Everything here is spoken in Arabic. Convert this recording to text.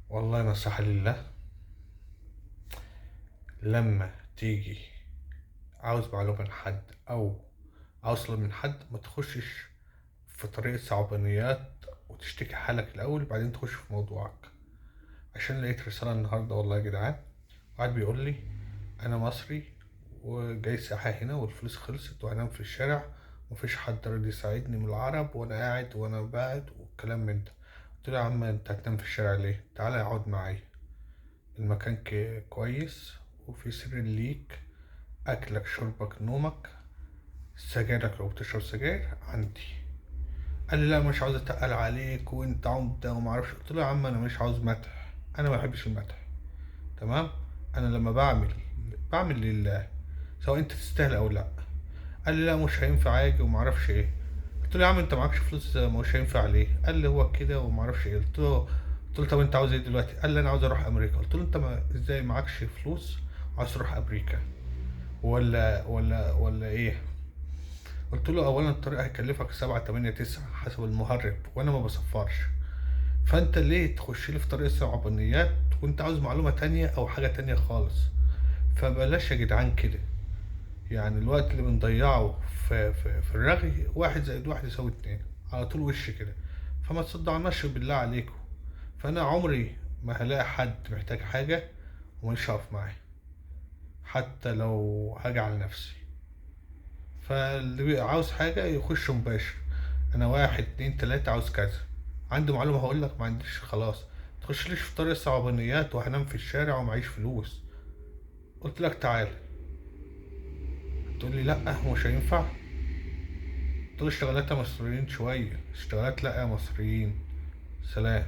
والله نصيحة لله. لما تيجي عاوز معلومة من حد أو عاوز طلب من حد، ما تخشش في طريق صعبانيات وتشتكي حالك الأول بعدين تخش في موضوعك. عشان لقيت رسالة النهاردة والله يا جدعان، واحد بيقول لي أنا مصري وجاي سياحة هنا والفلوس خلصت وهنام في الشارع، ومفيش حد راضي يساعدني من العرب، وأنا قاعد وأنا باعت والكلام من ده. قلت له يا عم أنت هتنام في الشارع ليه؟ تعالى اقعد معايا، المكان كويس وفي سرير ليك، أكلك شربك نومك، سجايرك لو بتشرب سجاير عندي. قال لي لا مش عاوز اتقل عليك وانت عمده وما اعرفش. قلت له يا عم انا مش عاوز مدح، انا ما بحبش المدح. تمام. انا لما بعمل لله، سواء انت تستاهل او لا. قال لي لا مش هينفع اجي وما اعرفش ايه. قلت له يا عم انت معكش فلوس، مش هينفع ليه؟ قال لي هو كده وما اعرفش ايه. قلت له طب انت عاوز ايه دلوقتي؟ قال لي انا عاوز اروح امريكا. قلت له انت ما ازاي معكش فلوس وعاوز تروح امريكا؟ ولا ايه؟ قلت له اولا الطريق هيكلفك 7 8 9 حسب المهرب، وانا ما بصفرش. فانت ليه تخش لي في طريق الصعوبانيات وانت عاوز معلومة تانية او حاجة تانية خالص؟ فبلاش يا جدعان كده. يعني الوقت اللي بنضيعه في الرغي، 1+1=2 على طول وش كده. فما تصدعناش بالله عليكم. فانا عمري ما هلاقي حد محتاج حاجة ومش هقف معاه، حتى لو هاجي على نفسي. فاللي عاوز حاجة يخش مباشر، انا 1 2 3 عاوز كذا، عندي معلومة هقولك، ما عنديش خلاص. تخشليش في طريق الصعبانيات وهنام في الشارع ومعيش فلوس. قلت لك تعال، تقول لي لا مش هينفع. قلت له اشتغلات يا مصريين شوية، اشتغلات لا يا مصريين. سلام.